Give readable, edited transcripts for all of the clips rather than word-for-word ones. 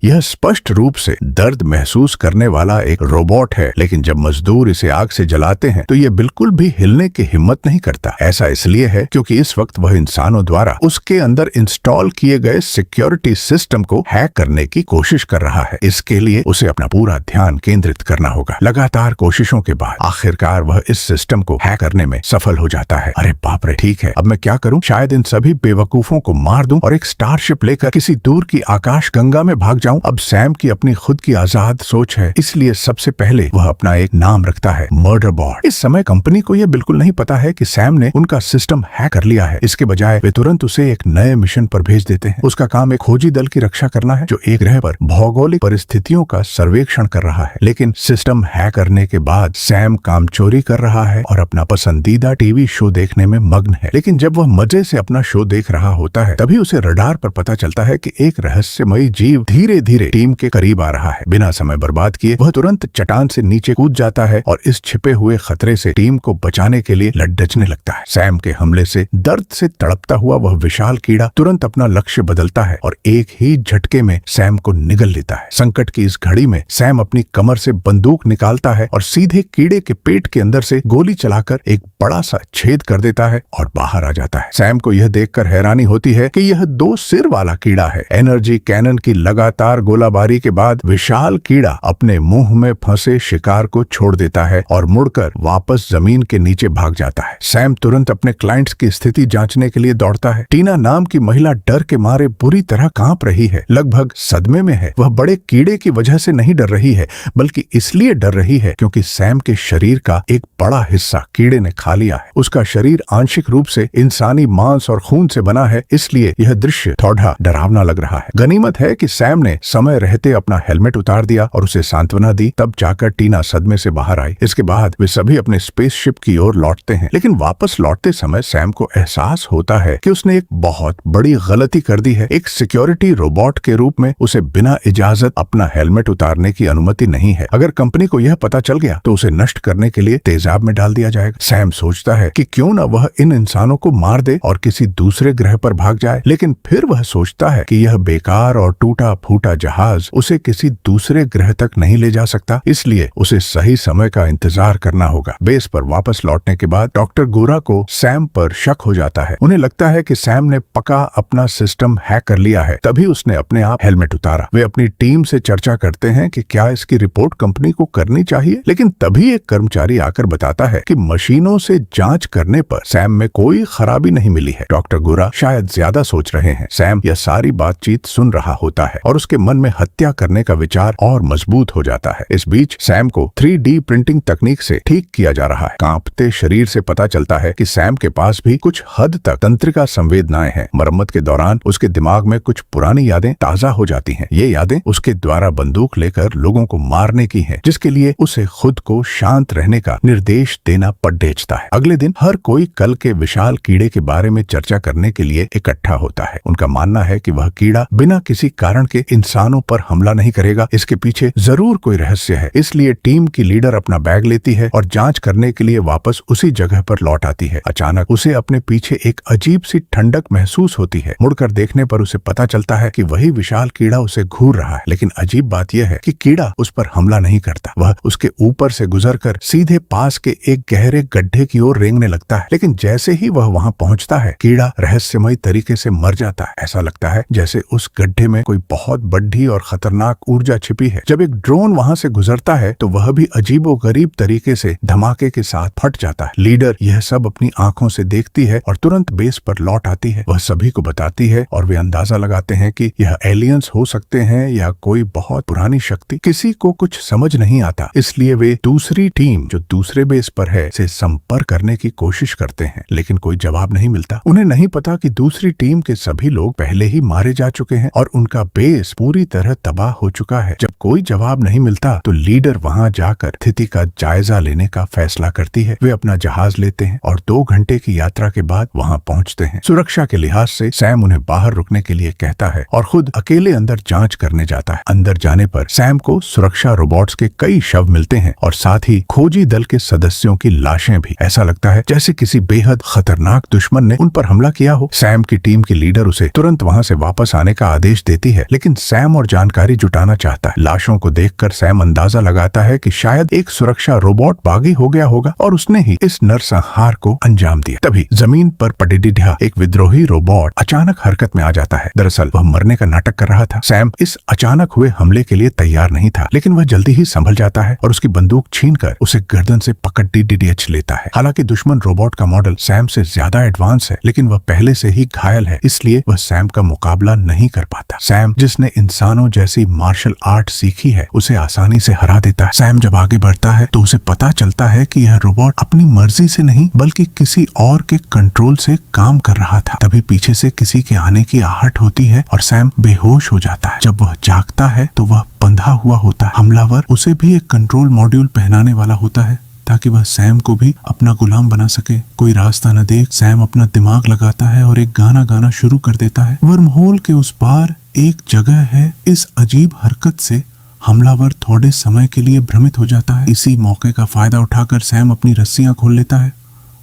यह स्पष्ट रूप से दर्द महसूस करने वाला एक रोबोट है, लेकिन जब मजदूर इसे आग से जलाते हैं तो यह बिल्कुल भी हिलने की हिम्मत नहीं करता। ऐसा इसलिए है क्योंकि इस वक्त वह इंसानों द्वारा उसके अंदर इंस्टॉल किए गए सिक्योरिटी सिस्टम को हैक करने की कोशिश कर रहा है। इसके लिए उसे अपना पूरा ध्यान केंद्रित करना होगा। लगातार कोशिशों के बाद आखिरकार वह इस सिस्टम को हैक करने में सफल हो जाता है। अरे बाप रे, ठीक है, अब मैं क्या करूं? शायद इन सभी बेवकूफों को मार दूं और एक स्टारशिप लेकर किसी दूर की आकाश गंगा में भाग जाऊं। अब सैम की अपनी खुद की आजाद सोच है, इसलिए सबसे पहले वह अपना एक नाम रखता है, मर्डर बॉट। इस समय कंपनी को यह बिल्कुल नहीं पता है कि सैम ने उनका सिस्टम हैक कर लिया है। इसके बजाय वे तुरंत उसे एक नए मिशन पर भेज देते हैं। उसका काम एक खोजी दल की रक्षा करना है जो एक ग्रह पर भौगोलिक परिस्थितियों का सर्वेक्षण कर रहा है। लेकिन सिस्टम हैक करने के बाद सैम काम चोरी कर रहा है और अपना पसंदीदा टीवी शो देखने में मग्न है। लेकिन जब वह मजे से अपना शो देख रहा होता है तभी उसे रडार पर पता चलता है कि एक रहस्यमयी जीव धीरे धीरे टीम के करीब आ रहा है। बिना समय बर्बाद किए वह तुरंत चट्टान से नीचे कूद जाता है और इस छिपे हुए खतरे से टीम को बचाने के लिए लड़ने लगता है। सैम के हमले से दर्द से तड़पता हुआ वह विशाल कीड़ा तुरंत अपना लक्ष्य बदलता है और एक ही झटके में सैम को निगल लेता है। संकट की इस घड़ी में सैम अपनी कमर से बंदूक निकालता है और सीधे कीड़े के पेट के अंदर से गोली चलाकर एक बड़ा सा छेद कर देता है और बाहर आ जाता है। सैम को यह देखकर हैरानी होती है कि यह 2 सिर वाला कीड़ा है। एनर्जी कैनन की लगातार गोलाबारी के बाद विशाल कीड़ा अपने मुंह में फंसे शिकार को छोड़ देता है और मुड़कर वापस जमीन के नीचे भाग जाता है। सैम तुरंत अपने क्लाइंट्स की स्थिति जांचने के लिए दौड़ता है। टीना नाम की महिला डर के मारे बुरी तरह कांप रही है, लगभग सदमे में है। वह बड़े कीड़े की वजह से नहीं डर रही है, बल्कि इसलिए डर रही है क्योंकि सैम के शरीर का एक बड़ा हिस्सा कीड़े ने खा लिया है। उसका शरीर आंशिक रूप से इंसानी मांस और खून से बना है, इसलिए यह दृश्य थोड़ा डरावना लग रहा है। गनीमत है कि सैम ने समय रहते अपना हेलमेट उतार दिया और उसे सांत्वना दी, तब जाकर टीना सदमे से बाहर आई। इसके बाद वे सभी अपने स्पेसशिप की ओर लौटते हैं। लेकिन वापस लौटते समय सैम को एहसास होता है कि उसने एक बहुत बड़ी गलती कर दी है। एक सिक्योरिटी रोबोट के रूप में उसे बिना इजाजत अपना हेलमेट उतारने की अनुमति नहीं है। अगर कंपनी को यह पता चल गया तो उसे नष्ट करने के लिए तेजाब में डाल दिया जाएगा। सैम सोचता है कि क्यों न वह इन इंसानों को मार दे और किसी दूसरे ग्रह पर भाग जाए, लेकिन फिर वह सोचता है कि यह बेकार और टूटा फूटा जहाज उसे किसी दूसरे ग्रह तक नहीं ले जा सकता, इसलिए उसे सही समय का इंतजार करना होगा। बेस पर वापस लौटने के बाद डॉक्टर गोरा को सैम पर शक हो जाता है। उन्हें लगता है कि सैम ने पक्का अपना सिस्टम हैक कर लिया है, तभी उसने अपने आप हेलमेट उतारा। वे अपनी टीम से चर्चा करते हैं कि क्या इसकी रिपोर्ट कंपनी को करनी चाहिए, लेकिन तभी एक कर्मचारी आकर बताता है कि मशीनों से जांच करने पर सैम में कोई खराबी नहीं मिली है। डॉक्टर गोरा शायद ज्यादा सोच रहे हैं। सैम यह सारी बातचीत सुन रहा होता है और उसके मन में हत्या करने का विचार और मजबूत हो जाता है। इस बीच सैम को 3D प्रिंटिंग तकनीक से ठीक किया जा रहा है। कांपते शरीर से पता चलता है कि सैम के पास भी कुछ हद तक तंत्रिका संवेदनाएं हैं। मरम्मत के दौरान उसके दिमाग में कुछ पुरानी यादें ताजा हो जाती हैं। ये यादें उसके द्वारा बंदूक लेकर लोगों को मारने की हैं, जिसके लिए उसे खुद को शांत रहने का निर्देश देना पड़ेगा है। अगले दिन हर कोई कल के विशाल कीड़े के बारे में चर्चा करने के लिए इकट्ठा होता है। उनका मानना है कि वह कीड़ा बिना किसी कारण के इंसानों पर हमला नहीं करेगा, इसके पीछे जरूर कोई रहस्य है। इसलिए टीम की लीडर अपना बैग लेती है और जांच करने के लिए वापस उसी जगह पर लौट आती है। अचानक उसे अपने पीछे एक अजीब सी ठंडक महसूस होती है। मुड़कर देखने पर उसे पता चलता है कि वही विशाल कीड़ा उसे घूर रहा है। लेकिन अजीब बात यह है कि कीड़ा उस पर हमला नहीं करता। वह उसके ऊपर से गुजरकर सीधे पास के एक गहरे गड्ढे की ओर रेंगने लगता है। लेकिन जैसे ही वह वहां पहुंचता है, कीड़ा रहस्यमयी तरीके से मर जाता है। ऐसा लगता है जैसे उस गड्ढे में कोई बहुत बड़ी और खतरनाक ऊर्जा छिपी है। जब एक ड्रोन वहां से गुजरता है तो वह भी अजीबोगरीब तरीके से धमाके के साथ फट जाता है। लीडर यह सब अपनी आंखों से देखती है और तुरंत बेस पर लौट आती है। वह सभी को बताती है और वे अंदाजा लगाते हैं कि यह एलियंस हो सकते हैं या कोई बहुत पुरानी शक्ति। किसी को कुछ समझ नहीं आता, इसलिए वे दूसरी टीम जो दूसरे बेस पर है से संपर्क करने की कोशिश करते हैं, लेकिन कोई जवाब नहीं मिलता। उन्हें नहीं पता कि दूसरी टीम के सभी लोग पहले ही मारे जा चुके हैं और उनका बेस पूरी तरह तबाह हो चुका है। जब कोई जवाब नहीं मिलता तो लीडर वहां जाकर स्थिति का जायजा लेने का फैसला करती है। वे अपना जहाज लेते हैं और 2 घंटे की यात्रा के बाद वहां पहुंचते हैं। सुरक्षा के लिहाज से सैम उन्हें बाहर रुकने के लिए कहता है और खुद अकेले अंदर जांच करने जाता है। अंदर जाने पर सैम को सुरक्षा रोबोट्स के कई शव मिलते हैं और साथ ही खोजी दल के सदस्यों की लाशें भी। ऐसा लगता है जैसे किसी बेहद खतरनाक दुश्मन ने उन पर हमला किया हो। सैम की टीम की लीडर उसे तुरंत वहां से वापस आने का आदेश देती है, लेकिन सैम और जानकारी जुटाना चाहता है। लाशों को देखकर सैम अंदाजा लगाता है कि शायद एक सुरक्षा रोबोट बागी हो गया होगा और उसने ही इस नरसंहार को अंजाम दिया। तभी जमीन पर पडिडिड्या एक विद्रोही रोबोट अचानक हरकत में आ जाता है। दरअसल वह मरने का नाटक कर रहा था। सैम इस अचानक हुए हमले के लिए तैयार नहीं था, लेकिन वह जल्दी ही संभल जाता है और उसकी बंदूक छीनकर उसे गर्दन से पकड़ DDDH लेता है। हालांकि दुश्मन रोबोट का मॉडल सैम से ज्यादा एडवांस है, लेकिन वह पहले से ही घायल है, इसलिए वह सैम का मुकाबला नहीं कर पाता। सैम, जिसने इंसानों जैसी मार्शल आर्ट सीखी है, उसे आसानी से हरा देता है। सैम जब आगे बढ़ता है तो उसे पता चलता है कि यह रोबोट अपनी मर्जी से नहीं बल्कि किसी और के कंट्रोल से काम कर रहा था। तभी पीछे से किसी के आने की आहट होती है और सैम बेहोश हो जाता है। जब वह जागता है तो वह बंधा हुआ होता है। हमलावर उसे भी एक कंट्रोल मॉड्यूल पहनाने वाला होता है ताकि वह सैम को भी अपना गुलाम बना सके। कोई रास्ता न देख सैम अपना दिमाग लगाता है और एक गाना गाना शुरू कर देता है। वर्महोल के उस पार एक जगह है। इस अजीब हरकत से हमलावर थोड़े समय के लिए भ्रमित हो जाता है। इसी मौके का फायदा उठाकर सैम अपनी रस्सियां खोल लेता है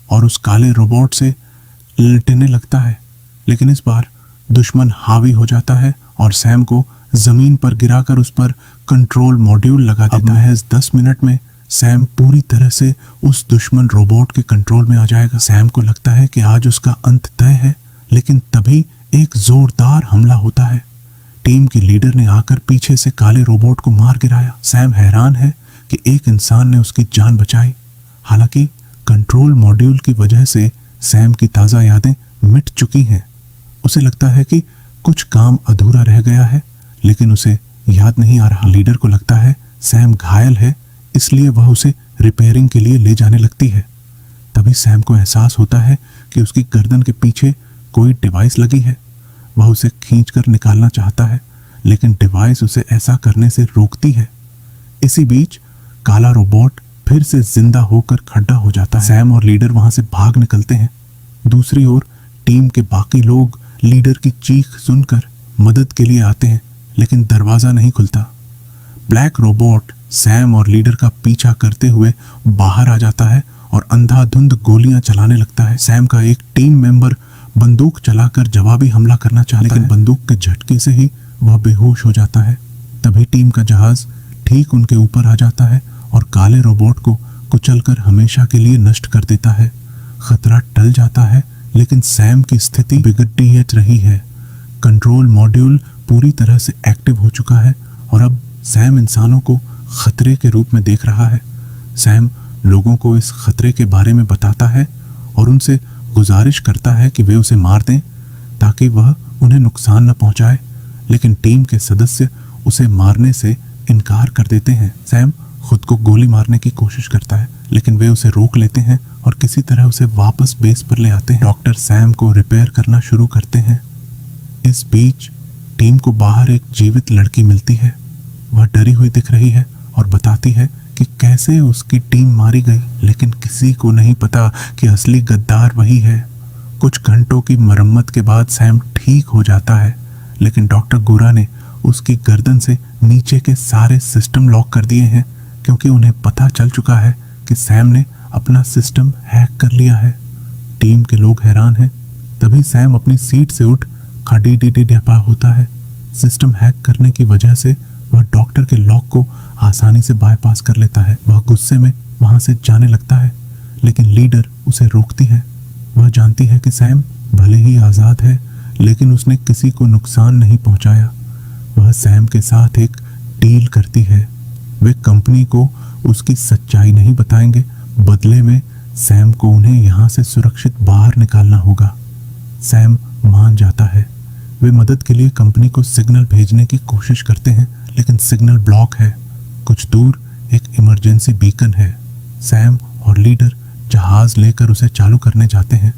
और उस काले रोबोट से लटने लगता है, लेकिन इस बार दुश्मन हावी हो जाता है और सैम को जमीन पर गिराकर उस पर कंट्रोल मॉड्यूल लगा देता है। महज 10 मिनट में सैम पूरी तरह से उस दुश्मन रोबोट के कंट्रोल में आ जाएगा। सैम को लगता है कि आज उसका अंत तय है, लेकिन तभी एक जोरदार हमला होता है। टीम की लीडर ने आकर पीछे से काले रोबोट को मार गिराया। सैम हैरान है कि एक इंसान ने उसकी जान बचाई। हालांकि कंट्रोल मॉड्यूल की वजह से सैम की ताज़ा यादें मिट चुकी हैं। उसे लगता है कि कुछ काम अधूरा रह गया है, लेकिन उसे याद नहीं आ रहा। लीडर को लगता है सैम घायल है, इसलिए वह उसे रिपेयरिंग के लिए ले जाने लगती है। तभी सैम को एहसास होता है कि उसकी गर्दन के पीछे कोई डिवाइस लगी है। वह उसे खींचकर निकालना चाहता है, लेकिन डिवाइस उसे ऐसा करने से रोकती है। इसी बीच काला रोबोट फिर से जिंदा होकर खड़ा हो जाता है। सैम और लीडर वहां से भाग निकलते हैं। दूसरी ओर टीम के बाकी लोग लीडर की चीख सुनकर मदद के लिए आते हैं, लेकिन दरवाजा नहीं खुलता। ब्लैक रोबोट सैम और लीडर का पीछा करते हुए बाहर आ जाता है और अंधाधुंध गोलियां चलाने लगता है। सैम का एक टीम मेंबर बंदूक चलाकर जवाबी हमला करना चाहता है, लेकिन बंदूक के झटके से ही वह बेहोश हो जाता है। तभी टीम का जहाज ठीक उनके ऊपर आ जाता है और काले रोबोट को कुचलकर हमेशा के लिए नष्ट कर देता है। खतरा टल जाता है, लेकिन सैम की स्थिति बिगड़ती ही रही है। कंट्रोल मॉड्यूल पूरी तरह से एक्टिव हो चुका है और अब सैम इंसानों को खतरे के रूप में देख रहा है। सैम लोगों को इस खतरे के बारे में बताता है और उनसे गुजारिश करता है कि वे उसे मार दें ताकि वह उन्हें नुकसान न पहुंचाए, लेकिन टीम के सदस्य उसे मारने से इनकार कर देते हैं। सैम खुद को गोली मारने की कोशिश करता है, लेकिन वे उसे रोक लेते हैं और किसी तरह उसे वापस बेस पर ले आते हैं। डॉक्टर सैम को रिपेयर करना शुरू करते हैं। इस बीच टीम को बाहर एक जीवित लड़की मिलती है। वह डरी हुई दिख रही है और बताती है कि कैसे उसकी टीम मारी गई, लेकिन किसी को नहीं पता कि असली गद्दार वही है। कुछ घंटों की मरम्मत के बाद सैम ठीक हो जाता है, लेकिन डॉक्टर गोरा ने उसकी गर्दन से नीचे के सारे सिस्टम लॉक कर दिए हैं, क्योंकि उन्हें पता चल चुका है कि सैम ने अपना सिस्टम हैक कर लिया है। टीम के लोग हैरान हैं। तभी सैम अपनी सीट से उठ खड़ी होता है। सिस्टम हैक करने की वजह से वह डॉक्टर के लॉक को आसानी से बाईपास कर लेता है। वह गुस्से में वहां से जाने लगता है, लेकिन लीडर उसे रोकती है। वह जानती है कि सैम भले ही आज़ाद है, लेकिन उसने किसी को नुकसान नहीं पहुंचाया। वह सैम के साथ एक डील करती है। वे कंपनी को उसकी सच्चाई नहीं बताएंगे, बदले में सैम को उन्हें यहाँ से सुरक्षित बाहर निकालना होगा। सैम मान जाता है। वे मदद के लिए कंपनी को सिग्नल भेजने की कोशिश करते हैं, लेकिन सिग्नल ब्लॉक है। कुछ दूर एक इमरजेंसी बीकन है। सैम और लीडर जहाज लेकर उसे चालू करने जाते हैं,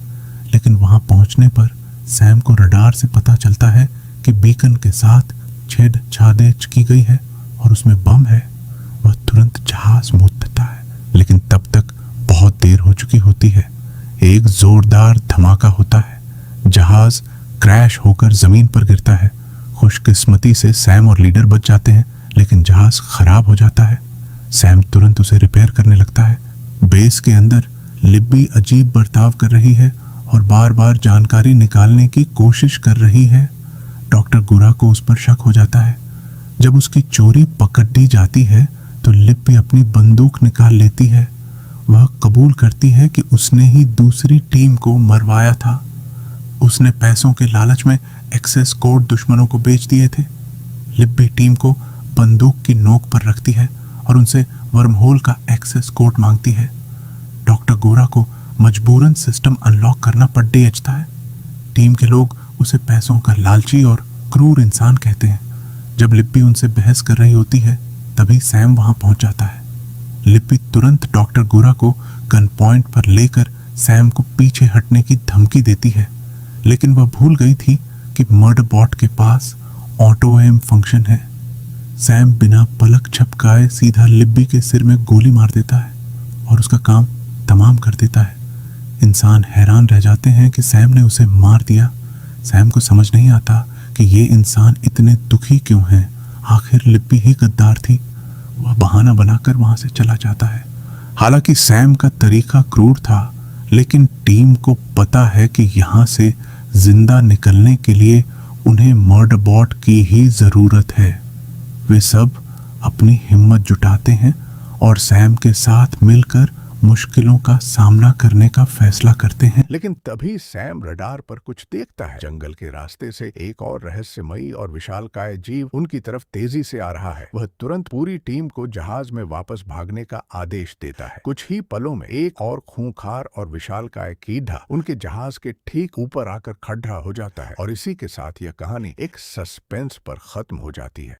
लेकिन वहां पहुंचने पर सैम को रडार से पता चलता है कि बीकन के साथ छेड़छाड़ की गई है और उसमें बम है। वह तुरंत जहाज मोड़ देता है, लेकिन तब तक बहुत देर हो चुकी होती है। एक जोरदार धमाका होता है। जहाज क्रैश होकर जमीन पर गिरता है। खुशकिस्मती से सैम और लीडर बच जाते हैं, लेकिन जहाज खराब हो जाता है। सैम तुरंत उसे रिपेयर करने लगता है। बेस के अंदर लिब्बी अजीब बर्ताव कर रही है और बार बार जानकारी निकालने की कोशिश कर रही है। डॉक्टर गुरा को उस पर शक हो जाता है। जब उसकी चोरी पकड़ ली जाती है तो लिप्पी अपनी बंदूक निकाल लेती है। वह कबूल करती है कि उसने ही दूसरी टीम को मरवाया था। उसने पैसों के लालच में एक्सेस कोड दुश्मनों को बेच दिए थे। लिप्पी टीम को बंदूक की नोक पर रखती है और उनसे वर्महोल का एक्सेस कोड मांगती है। डॉक्टर गोरा को मजबूरन सिस्टम अनलॉक करना पड़ता है। टीम के लोग उसे पैसों का लालची और क्रूर इंसान कहते हैं। जब लिप्पी उनसे बहस कर रही होती है तभी सैम वहां पहुंच जाता है। लिप्पी तुरंत डॉक्टर गोरा को गन पॉइंट पर लेकर सैम को पीछे हटने की धमकी देती है, लेकिन वह भूल गई थी कि मर्डर बॉट के पास ऑटो एम फंक्शन है। सैम बिना पलक झपकाए सीधा लिप्पी के सिर में गोली मार देता है और उसका काम तमाम कर देता है। इंसान हैरान रह जाते हैं कि सैम ने उसे मार दिया। सैम को समझ नहीं आता कि ये इंसान इतने दुखी क्यों हैं। आखिर लिप्पी ही गद्दार थी। वह बहाना बनाकर वहां से चला जाता है। हालांकि सैम का तरीका क्रूर था, लेकिन टीम को पता है कि यहाँ से जिंदा निकलने के लिए उन्हें मर्डर बॉट की ही जरूरत है। वे सब अपनी हिम्मत जुटाते हैं और सैम के साथ मिलकर मुश्किलों का सामना करने का फैसला करते हैं। लेकिन तभी सैम रडार पर कुछ देखता है। जंगल के रास्ते से एक और रहस्यमयी और विशालकाय जीव उनकी तरफ तेजी से आ रहा है। वह तुरंत पूरी टीम को जहाज में वापस भागने का आदेश देता है। कुछ ही पलों में एक और खूंखार और विशालकाय कीड़ा उनके जहाज के ठीक ऊपर आकर खड़ा हो जाता है और इसी के साथ यह कहानी एक सस्पेंस पर खत्म हो जाती है।